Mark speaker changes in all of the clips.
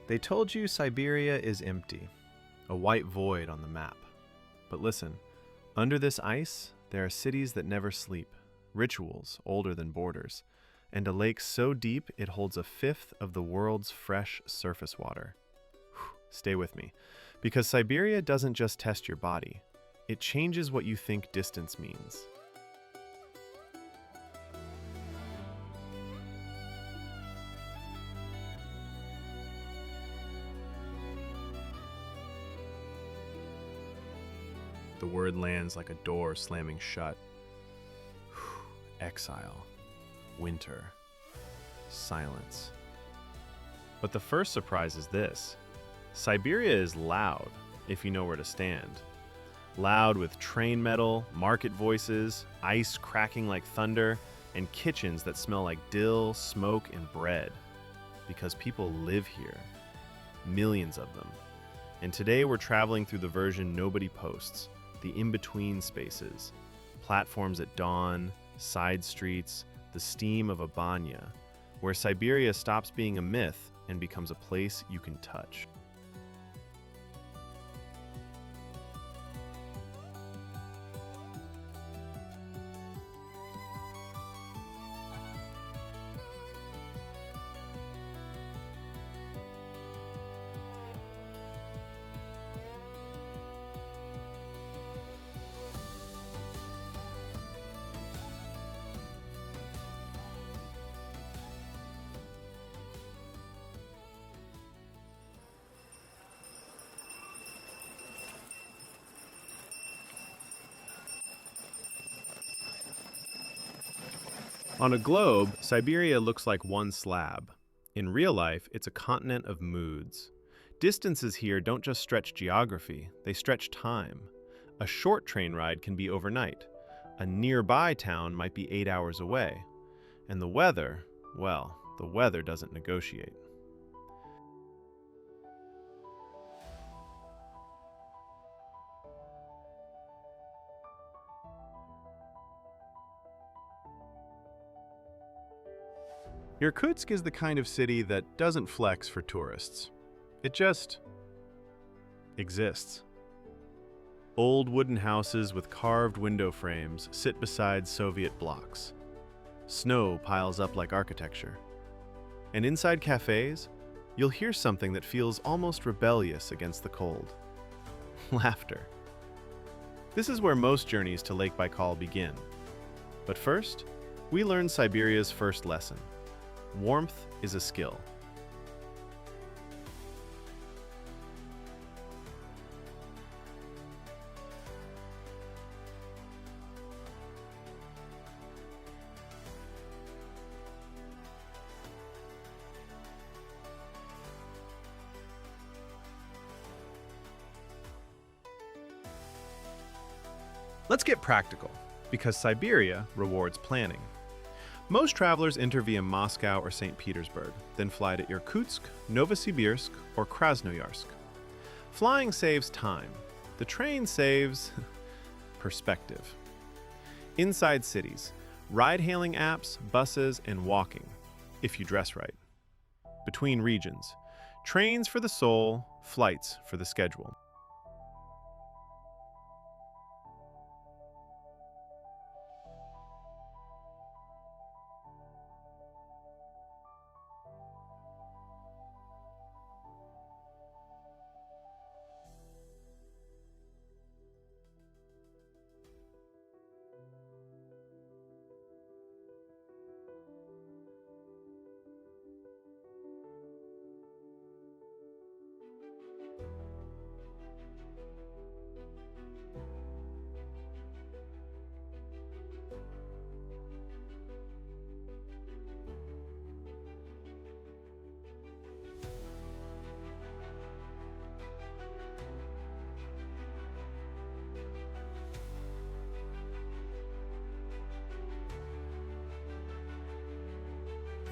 Speaker 1: They told you Siberia is empty, a white void on the map. But listen, under this ice, there are cities that never sleep, rituals older than borders, and a lake so deep it holds a fifth of the world's fresh surface water. Whew, stay with me, because Siberia doesn't just test your body, it changes what you think distance means. The word lands like a door slamming shut. Exile, winter, silence. But the first surprise is this. Siberia is loud, if you know where to stand. Loud with train metal, market voices, ice cracking like thunder, and kitchens that smell like dill, smoke, and bread. Because people live here. Millions of them. And today we're traveling through the version nobody posts. The in-between spaces, platforms at dawn, side streets, the steam of a banya, where Siberia stops being a myth and becomes a place you can touch. On a globe, Siberia looks like one slab. In real life, it's a continent of moods. Distances here don't just stretch geography, they stretch time. A short train ride can be overnight. A nearby town might be 8 hours away. And the weather, well, the weather doesn't negotiate. Irkutsk is the kind of city that doesn't flex for tourists. It just exists. Old wooden houses with carved window frames sit beside Soviet blocks. Snow piles up like architecture. And inside cafes, you'll hear something that feels almost rebellious against the cold. Laughter. This is where most journeys to Lake Baikal begin. But first, we learn Siberia's first lesson. Warmth is a skill. Let's get practical, because Siberia rewards planning. Most travelers enter via Moscow or St. Petersburg, then fly to Irkutsk, Novosibirsk, or Krasnoyarsk. Flying saves time. The train saves perspective. Inside cities, ride-hailing apps, buses, and walking, if you dress right. Between regions, trains for the soul, flights for the schedule.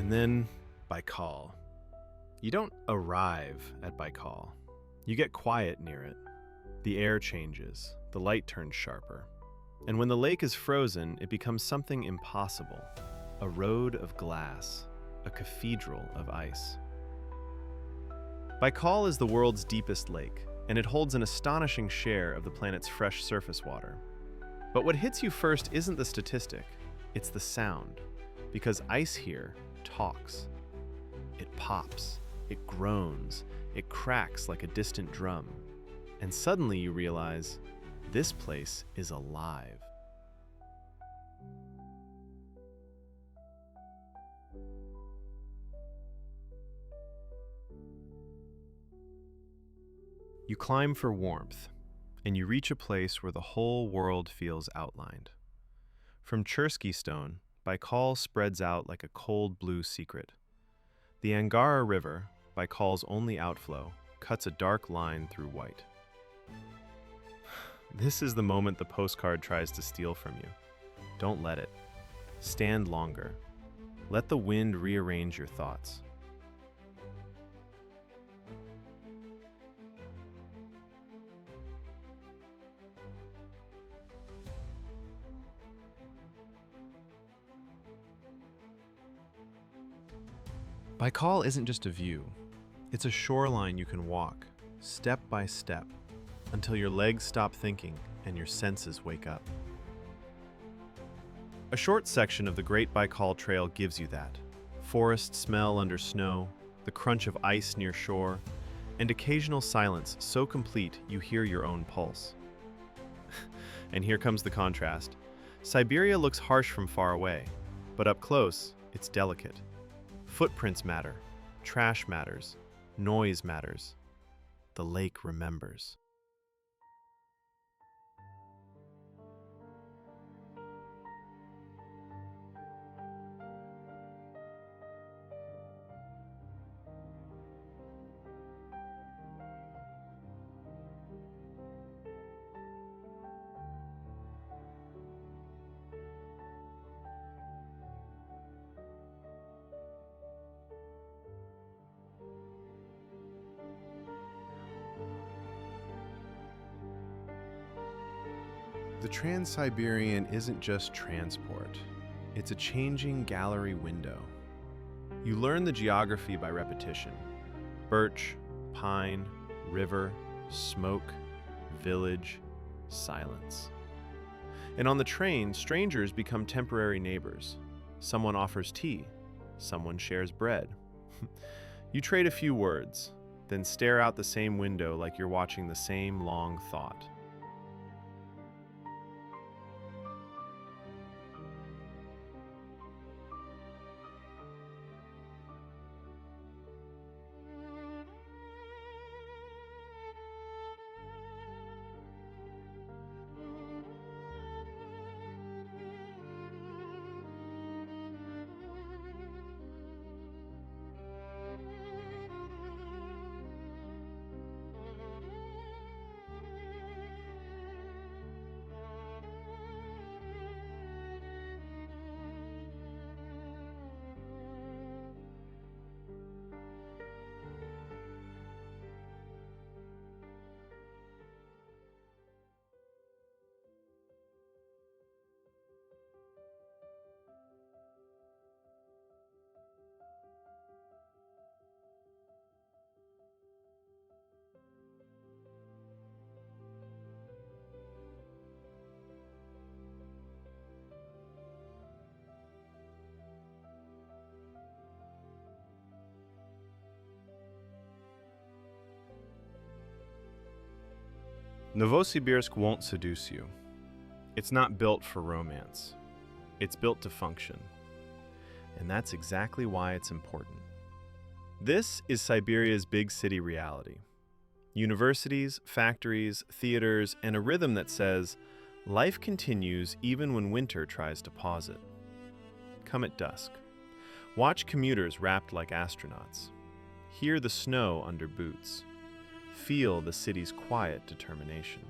Speaker 1: And then Baikal. You don't arrive at Baikal. You get quiet near it. The air changes, the light turns sharper. And when the lake is frozen, it becomes something impossible. A road of glass, a cathedral of ice. Baikal is the world's deepest lake, and it holds an astonishing share of the planet's fresh surface water. But what hits you first isn't the statistic, it's the sound, because ice here talks. It pops, it groans, it cracks like a distant drum, and suddenly you realize this place is alive. You climb for warmth, and you reach a place where the whole world feels outlined. From Chersky Stone, Baikal spreads out like a cold blue secret. The Angara River, Baikal's only outflow, cuts a dark line through white. This is the moment the postcard tries to steal from you. Don't let it. Stand longer. Let the wind rearrange your thoughts. Baikal isn't just a view. It's a shoreline you can walk, step by step, until your legs stop thinking and your senses wake up. A short section of the Great Baikal Trail gives you that. Forest smell under snow, the crunch of ice near shore, and occasional silence so complete you hear your own pulse. And here comes the contrast. Siberia looks harsh from far away, but up close, it's delicate. Footprints matter, trash matters, noise matters. The lake remembers. The Trans-Siberian isn't just transport. It's a changing gallery window. You learn the geography by repetition. Birch, pine, river, smoke, village, silence. And on the train, strangers become temporary neighbors. Someone offers tea. Someone shares bread. You trade a few words, then stare out the same window like you're watching the same long thought. Novosibirsk won't seduce you. It's not built for romance. It's built to function. And that's exactly why it's important. This is Siberia's big city reality. Universities, factories, theaters, and a rhythm that says, life continues even when winter tries to pause it. Come at dusk. Watch commuters wrapped like astronauts. Hear the snow under boots. Feel the city's quiet determination.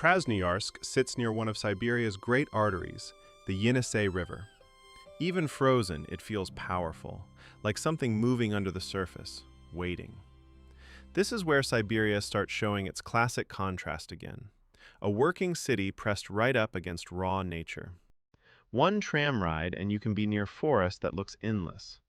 Speaker 2: Krasnoyarsk sits near one of Siberia's great arteries, the Yenisei River. Even frozen, it feels powerful, like something moving under the surface, waiting. This is where Siberia starts showing its classic contrast again. A working city pressed right up against raw nature. One tram ride and you can be near forest that looks endless.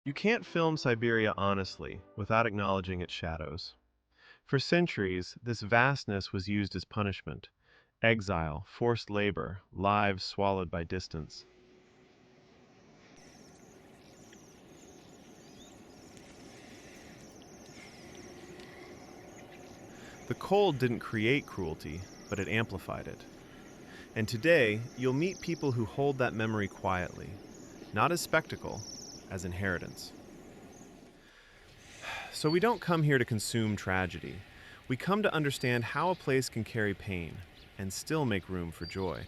Speaker 2: You can't film Siberia honestly without acknowledging its shadows. For centuries, this vastness was used as punishment: exile, forced labor, lives swallowed by distance. The cold didn't create cruelty, but it amplified it. And today, you'll meet people who hold that memory quietly, not as spectacle, as inheritance. So we don't come here to consume tragedy. We come to understand how a place can carry pain and still make room for joy.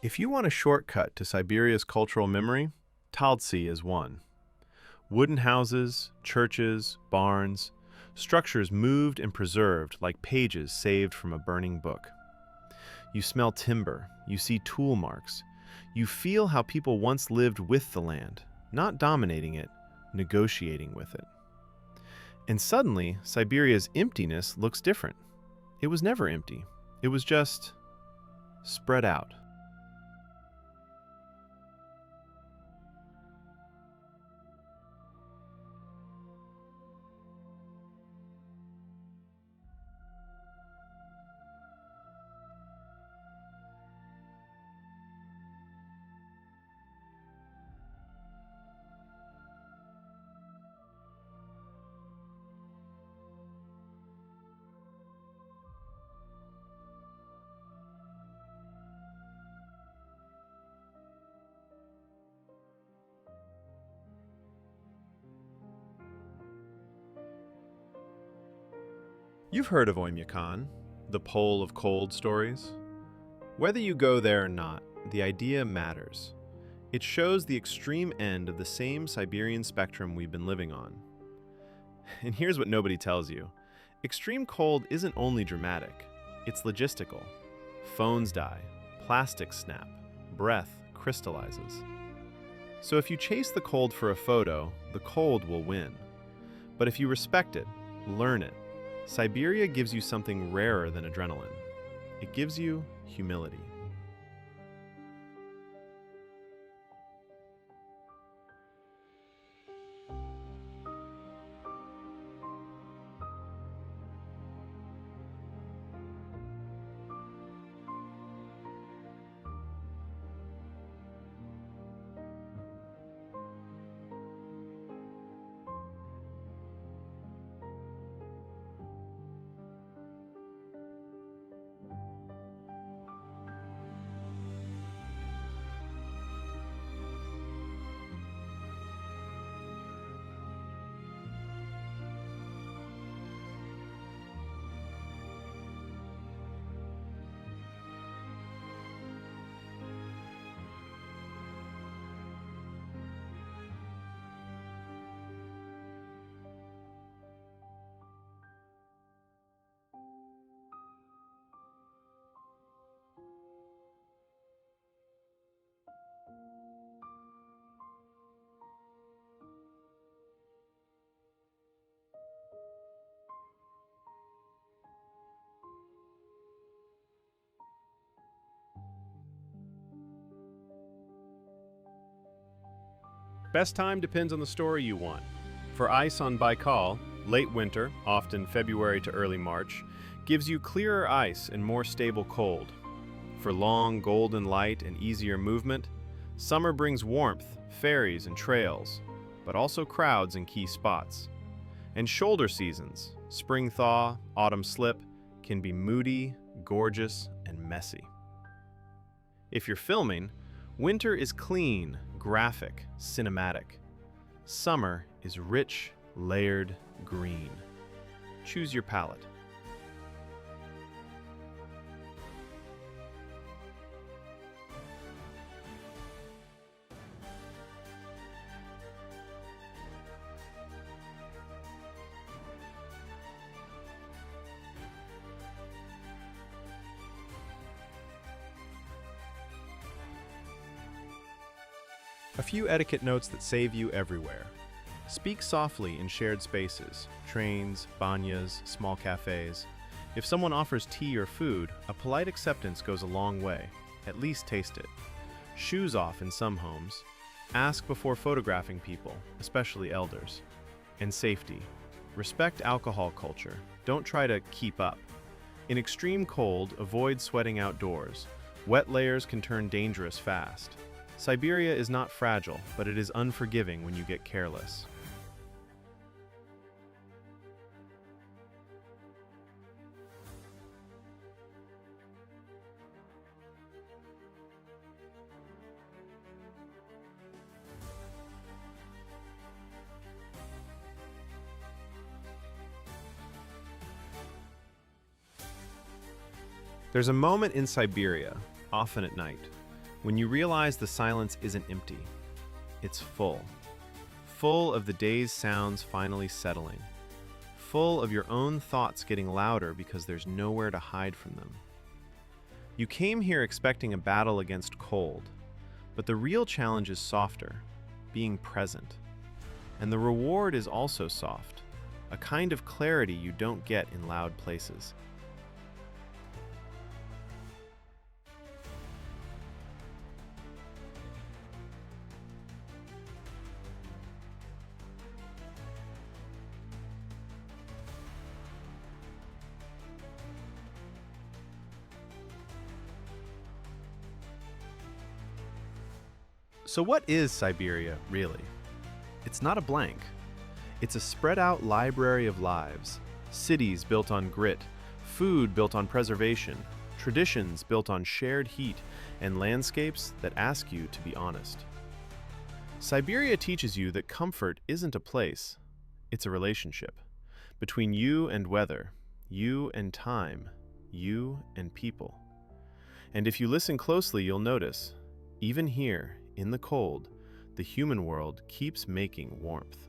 Speaker 2: If you want a shortcut to Siberia's cultural memory, Taltsi is one. Wooden houses, churches, barns, structures moved and preserved like pages saved from a burning book. You smell timber, you see tool marks, you feel how people once lived with the land, not dominating it, negotiating with it. And suddenly, Siberia's emptiness looks different. It was never empty. It was just spread out. You've heard of Oymyakon, the pole of cold stories. Whether you go there or not, the idea matters. It shows the extreme end of the same Siberian spectrum we've been living on. And here's what nobody tells you. Extreme cold isn't only dramatic, it's logistical. Phones die, plastics snap, breath crystallizes. So if you chase the cold for a photo, the cold will win. But if you respect it, learn it, Siberia gives you something rarer than adrenaline. It gives you humility.
Speaker 1: Best time depends on the story you want. For ice on Baikal, late winter, often February to early March, gives you clearer ice and more stable cold. For long, golden light and easier movement, summer brings warmth, ferries and trails, but also crowds in key spots. And shoulder seasons, spring thaw, autumn slip, can be moody, gorgeous, and messy. If you're filming, winter is clean, graphic, cinematic. Summer is rich, layered, green. Choose your palette.
Speaker 2: A few etiquette notes that save you everywhere. Speak softly in shared spaces, trains, banyas, small cafes. If someone offers tea or food, a polite acceptance goes a long way. At least taste it. Shoes off in some homes. Ask before photographing people, especially elders. And safety. Respect alcohol culture. Don't try to keep up. In extreme cold, avoid sweating outdoors. Wet layers can turn dangerous fast. Siberia is not fragile, but it is unforgiving when you get careless. There's a moment in Siberia, often at night, when you realize the silence isn't empty. It's full. Full of the day's sounds finally settling. Full of your own thoughts getting louder because there's nowhere to hide from them. You came here expecting a battle against cold, but the real challenge is softer, being present. And the reward is also soft, a kind of clarity you don't get in loud places. So what is Siberia, really? It's not a blank. It's a spread-out library of lives. Cities built on grit, food built on preservation, traditions built on shared heat, and landscapes that ask you to be honest. Siberia teaches you that comfort isn't a place, it's a relationship. Between you and weather, you and time, you and people. And if you listen closely, you'll notice, even here, in the cold, the human world keeps making warmth.